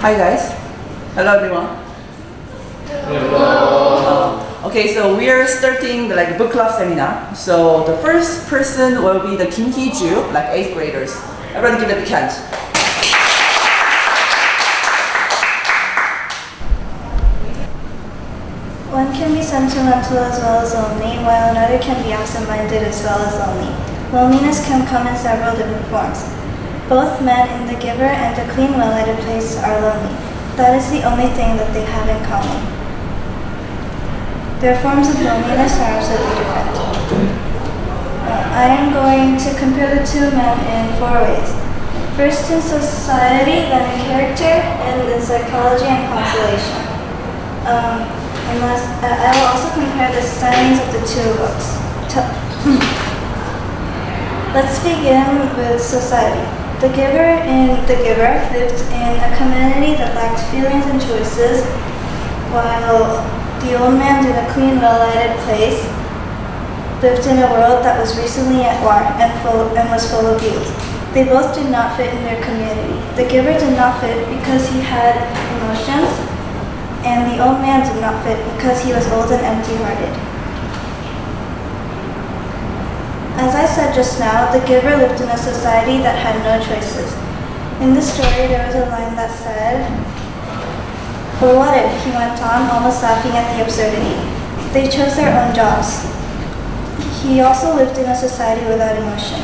Hi guys. Hello everyone. Hello. Okay, so we are starting the book club seminar. So the first person will be the Kim Hee-ju, 8th graders. Everyone give a big hand. One can be sentimental as well as lonely, while another can be absent-minded as well as lonely. Loneliness can come in several different forms. Both men in The Giver and A Clean, Well-Lighted Place are lonely. That is the only thing that they have in common. Their forms of loneliness are absolutely different. I am going to compare the two men in 4 ways. First in society, then in character, and in psychology and consolation. I will also compare the stylings of the two books. Let's begin with society. The Giver lived in a community that lacked feelings and choices, while the old man in A Clean, Well-Lighted Place lived in a world that was recently at war and was full of youth. They both did not fit in their community. The Giver did not fit because he had emotions, and the old man did not fit because he was old and empty-hearted. As I said just now, the Giver lived in a society that had no choices. In the story, there was a line that said, "Or what if," he went on, almost laughing at the absurdity. "They chose their own jobs." He also lived in a society without emotion.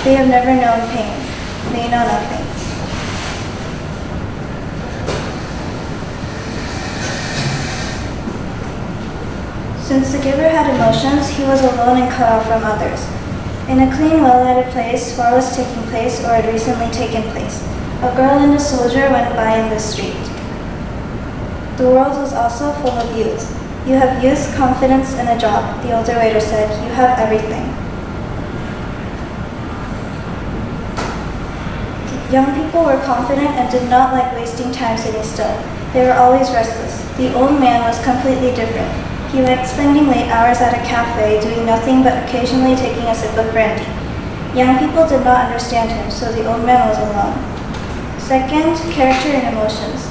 They have never known pain. They know nothing. Since the Giver had emotions, he was alone and cut off from others. In A Clean, Well-Lighted Place, war was taking place or had recently taken place. A girl and a soldier went by in the street. The world was also full of youth. You have youth, confidence, and a job, the older waiter said. You have everything. Young people were confident and did not like wasting time sitting still. They were always restless. The old man was completely different. He liked spending late hours at a cafe, doing nothing but occasionally taking a sip of brandy. Young people did not understand him, so the old man was alone. Second, character and emotions.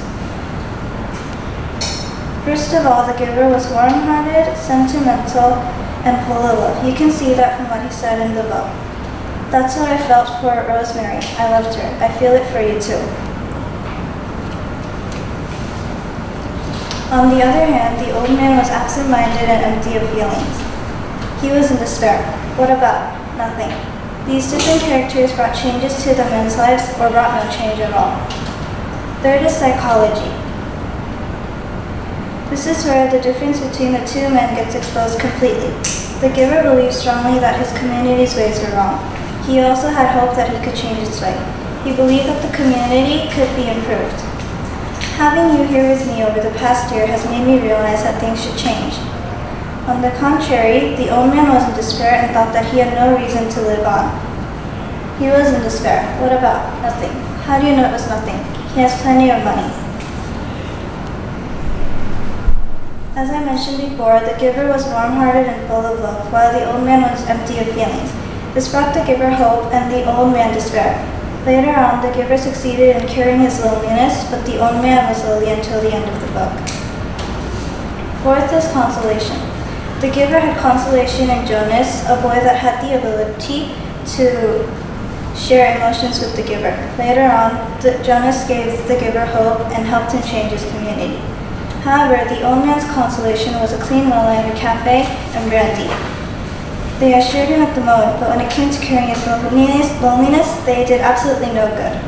First of all, the Giver was warm-hearted, sentimental, and full of love. You can see that from what he said in the book. "That's what I felt for Rosemary. I loved her. I feel it for you too." On the other hand, the old man was absent-minded and empty of feelings. He was in despair. What about? Nothing. These different characters brought changes to the men's lives or brought no change at all. Third is psychology. This is where the difference between the two men gets exposed completely. The Giver believed strongly that his community's ways were wrong. He also had hope that he could change its way. He believed that the community could be improved. Having you here with me over the past year has made me realize that things should change. On the contrary, the old man was in despair and thought that he had no reason to live on. He was in despair. What about? Nothing. How do you know it was nothing? He has plenty of money. As I mentioned before, the Giver was warm-hearted and full of love, while the old man was empty of feelings. This brought the Giver hope and the old man despair. Later on, the Giver succeeded in curing his loneliness, but the old man was lonely until the end of the book. Fourth is consolation. The Giver had consolation in Jonas, a boy that had the ability to share emotions with the Giver. Later on, Jonas gave the Giver hope and helped him change his community. However, the old man's consolation was A Clean, Well-Lighted cafe and brandy. They assured him at the moment, but when it came to curing his loneliness, they did absolutely no good.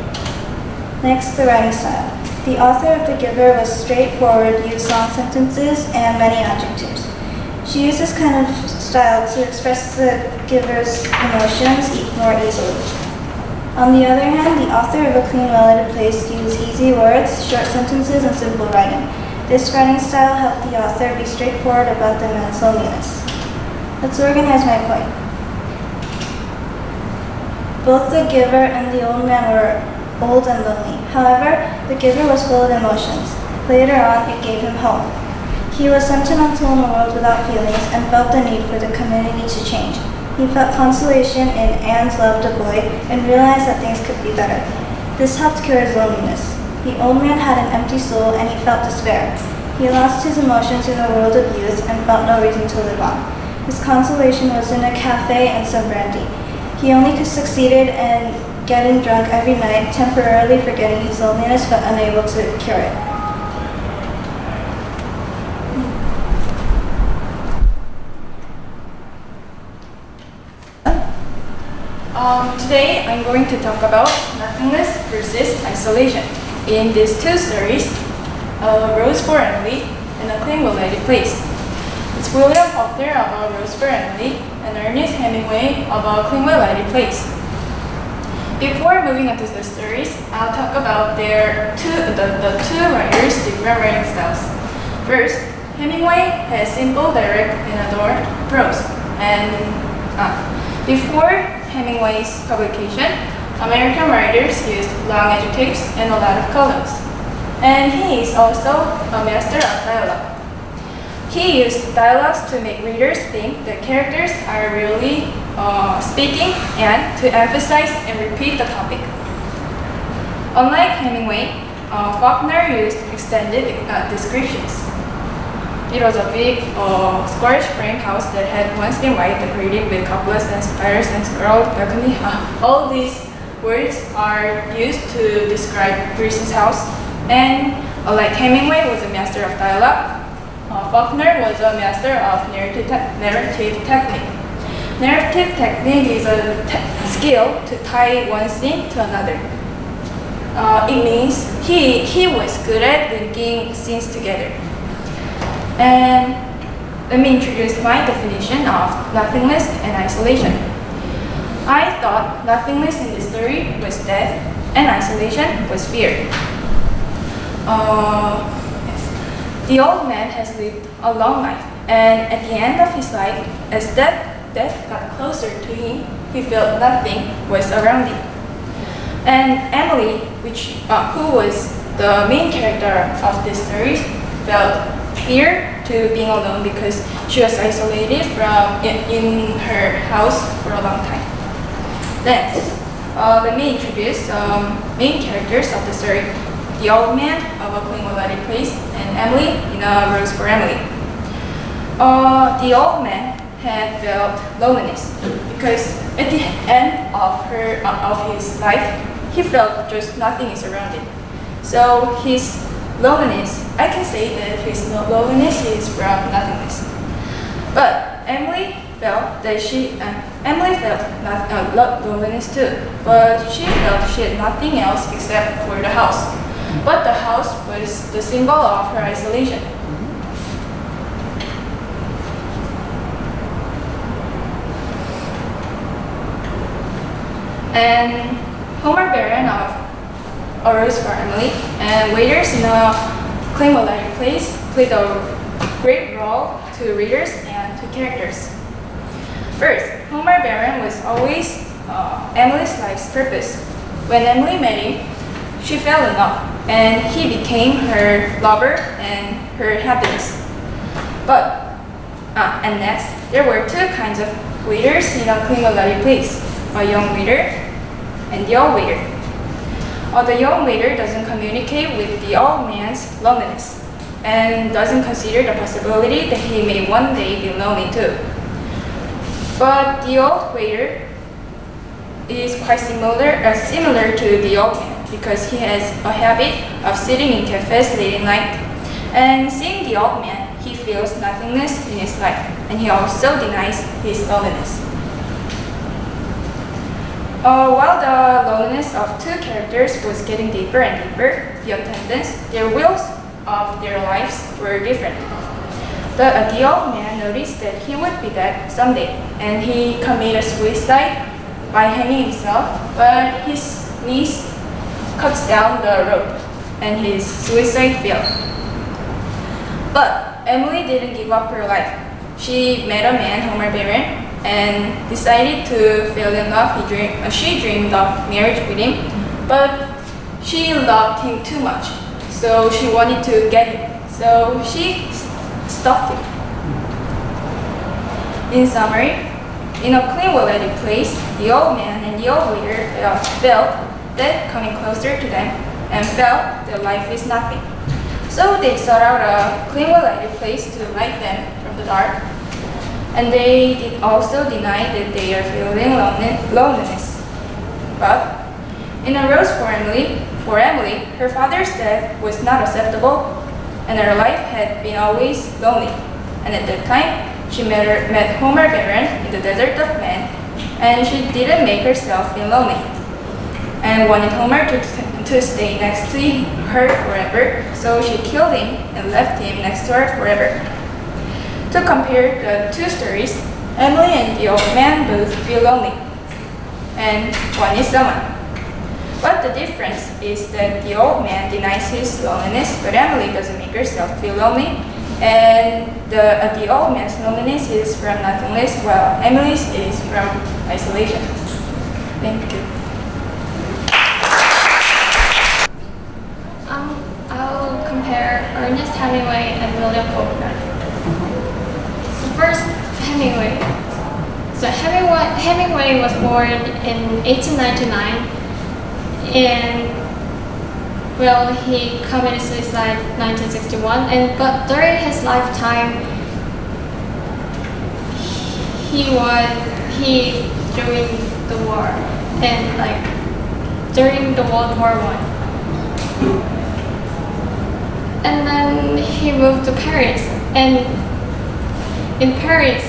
Next, the writing style. The author of The Giver was straightforward, used long sentences and many adjectives. She used this kind of style to express the Giver's emotions more easily. On the other hand, the author of A Clean, Well-Lighted Place used easy words, short sentences, and simple writing. This writing style helped the author be straightforward about the man's loneliness. Let's organize my point. Both the Giver and the old man were old and lonely. However, the Giver was full of emotions. Later on, it gave him hope. He was sentimental in a world without feelings and felt the need for the community to change. He felt consolation in Anne's loved a boy and realized that things could be better. This helped cure his loneliness. The old man had an empty soul and he felt despair. He lost his emotions in the world of youth and felt no reason to live on. His consolation was in a cafe and some brandy. He only succeeded in getting drunk every night, temporarily forgetting his loneliness but unable to cure it. Today I'm going to talk about nothingness versus isolation. In these two stories, Rose for Emily and A Clean Well-Lighted Place. It's William Faulkner about Rose for Emily and Ernest Hemingway about A Clean Well-Lighted Place. Before moving on to the stories, I'll talk about the two writers' different writing styles. First, Hemingway has simple, direct, and adorned prose. And before Hemingway's publication, American writers used long adjectives and a lot of columns. And he is also a master of dialogue. He used dialogues to make readers think the characters are really speaking and to emphasize and repeat the topic. Unlike Hemingway, Faulkner used extended descriptions. It was a big, squarish frame house that had once been white, decorated with cupolas and spires and scrolled balcony. All these words are used to describe Reese's house. And like Hemingway was a master of dialogue, Faulkner was a master of narrative technique. Narrative technique is a skill to tie one scene to another. It means he was good at linking scenes together. And let me introduce my definition of nothingness and isolation. I thought nothingness in this story was death and isolation was fear. The old man has lived a long life, and at the end of his life, as death got closer to him, he felt nothing was around him. And Emily, who was the main character of this story, felt fear to being alone because she was isolated in her house for a long time. Then, let me introduce main characters of the story. The old man of A Clean Well-Lighted Place and Emily in A Rose for Emily. The old man had felt loneliness because at the end of his life, he felt just nothing is around him. So his loneliness, I can say that his loneliness is from nothingness. But Emily felt loneliness too, but she felt she had nothing else except for the house. But the house was the symbol of her isolation. And Homer Barron of A Rose for Emily and waiters in A Clean Well-Lighted Place played a great role to readers and to characters. First, Homer Barron was always Emily's life's purpose. When Emily met him, she fell in love, and he became her lover and her happiness. And next, there were two kinds of waiters in A Clean Well-Lighted Place, a young waiter and the old waiter. The young waiter doesn't communicate with the old man's loneliness and doesn't consider the possibility that he may one day be lonely too. But the old waiter is quite similar to the old man because he has a habit of sitting in cafes late at night. And seeing the old man, he feels nothingness in his life, and he also denies his loneliness. While the loneliness of two characters was getting deeper and deeper, the attendants, their wills of their lives were different. The old man noticed that he would be dead someday, and he committed suicide by hanging himself, but his niece cuts down the rope, and his suicide failed. But Emily didn't give up her life. She met a man, Homer Barron, and decided to fall in love. She dreamed of marriage with him, but she loved him too much, so she wanted to get him. So she stopped him. In summary, in A Clean Well-Lighted Place, the old man and the old waiter felt death coming closer to them, and felt their life is nothing. So they sought out a clean, well-lighted place to light them from the dark. And they did also deny that they are feeling loneliness. But in a Rose for Emily, her father's death was not acceptable, and her life had been always lonely. And at that time, she met Homer Baron in the desert of men, and she didn't make herself feel lonely, and wanted Homer to stay next to her forever, so she killed him and left him next to her forever. To compare the two stories, Emily and the old man both feel lonely, and one is someone. But the difference is that the old man denies his loneliness, but Emily doesn't make herself feel lonely, and the old man's loneliness is from nothingness, while Emily's is from isolation. Thank you. I'll compare Ernest Hemingway and William Faulkner. So first, Hemingway. So Hemingway was born in 1899, and he committed suicide in 1961. But during his lifetime, he during the war, and during the World War I. And then he moved to Paris, and in Paris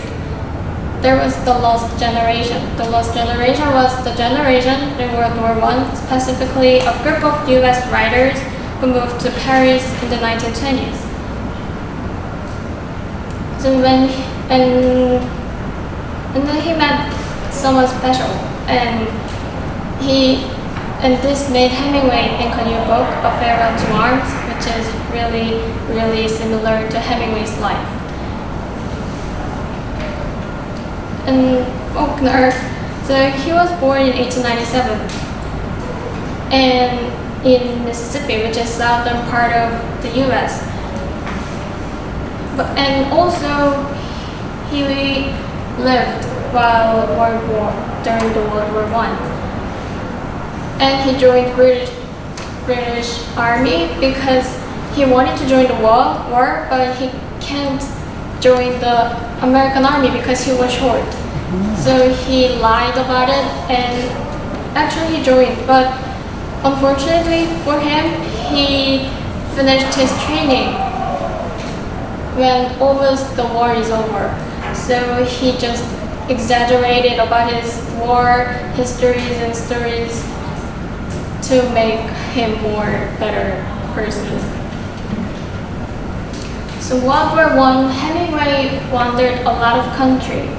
there was the Lost Generation. The Lost Generation was the generation in World War I, specifically a group of US writers who moved to Paris in the 1920s. So then he met someone special, and this made Hemingway ink a new book, A Farewell to Arms, which is really, really similar to Hemingway's life. And Faulkner, so he was born in 1897 and in Mississippi, which is southern part of the US. And also he lived while during the World War I. And he joined British Army because he wanted to join the war, but he can't join the American Army because he was short. So he lied about it, and actually he joined, but unfortunately for him, he finished his training when almost the war is over. So he just exaggerated about his war histories and stories to make him more better person. So World War I, Hemingway wandered a lot of country,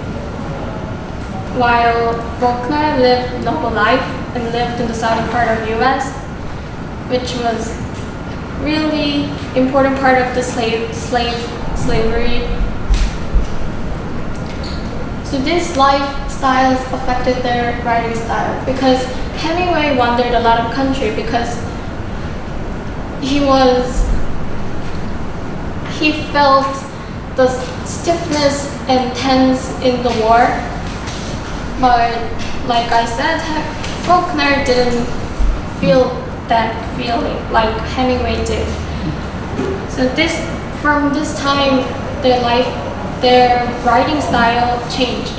while Faulkner lived local life and lived in the southern part of US, which was really important part of the slavery. So these lifestyles affected their writing style, because Hemingway wandered a lot of country because he felt the stiffness and tense in the war. But like I said, Faulkner didn't feel that feeling like Hemingway did. So from this time, their writing style changed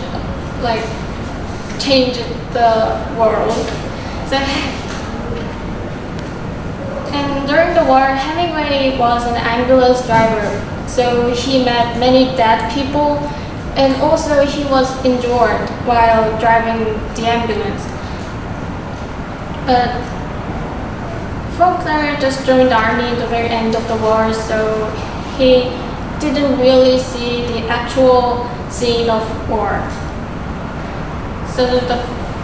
the world. And during the war, Hemingway was an ambulance driver, so he met many dead people, and also he was injured while driving the ambulance. But Faulkner just joined the army at the very end of the war, so he didn't really see the actual scene of war. So the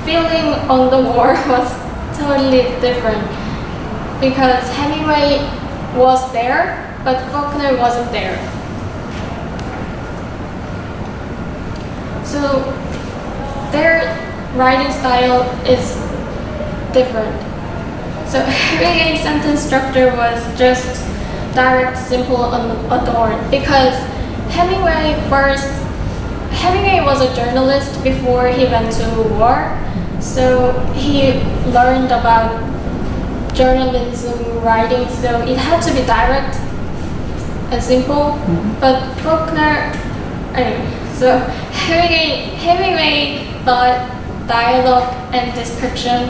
feeling on the war was totally different, because Hemingway was there, but Faulkner wasn't there. So their writing style is different. So Hemingway's sentence structure was just direct, simple, unadorned, because Hemingway was a journalist before he went to war, so he learned about journalism writing, so it had to be direct and simple. But Faulkner, so Hemingway thought dialogue and description,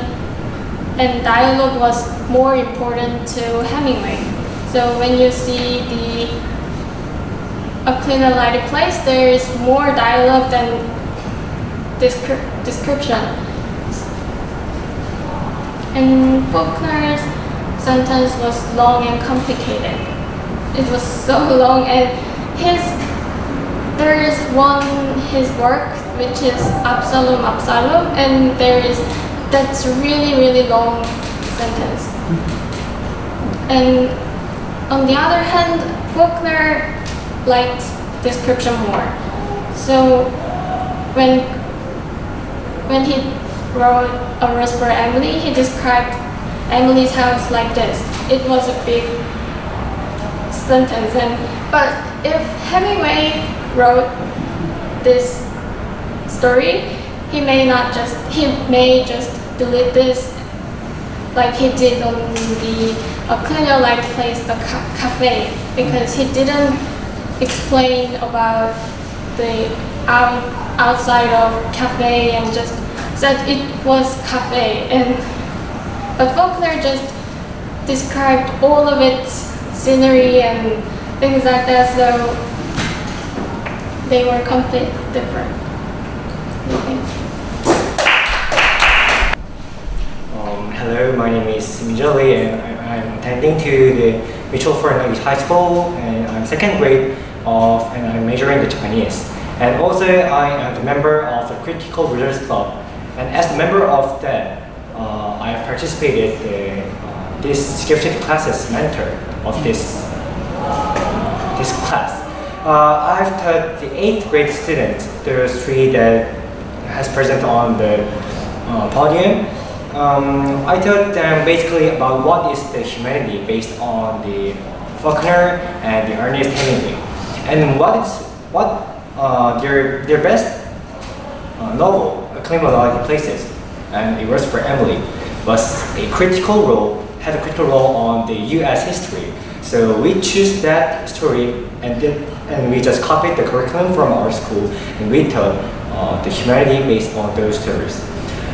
and dialogue was more important to Hemingway. So when you see A Cleaner Lighted Place, there is more dialogue than description. And Faulkner's sentence was long and complicated. It was so long, and there is his work which is Absalom, and that's really long sentence. And on the other hand, Faulkner liked description more. So when he wrote A Rose for Emily, he described Emily's house like this. It was a big sentence, but if Hemingway wrote this story, he may just delete this, like he did on the A Cleaner Lighted Place, the cafe, because he didn't explain about the outside of cafe and just said it was cafe. But Faulkner just described all of its scenery and things like that, so they were completely different. Hello, my name is Michuhol, and I'm attending to the Michuhol High School, and I'm second grade and I'm majoring in Japanese. And also, I am the member of the Critical Readers Club, and as the member of that, I have participated in this gifted classes mentor of this class. I've taught the 8th grade students, those 3 that has presented on the podium. I taught them basically about what is the humanity based on the Faulkner and the Ernest Hemingway, and what their best novel, A Cleaner Lighted Places, and A Rose for Emily, had a critical role on the U.S. history. So we choose that story and we just copied the curriculum from our school, and we taught the humanity based on those stories.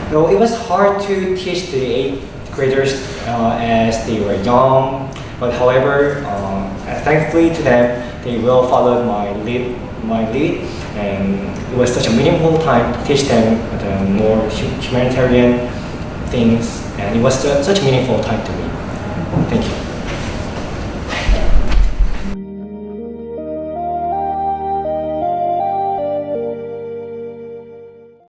So it was hard to teach the 8th graders as they were young, but however, thankfully to them, they will follow my lead, and it was such a meaningful time to teach them the more humanitarian things, and it was such a meaningful time to me. Thank you.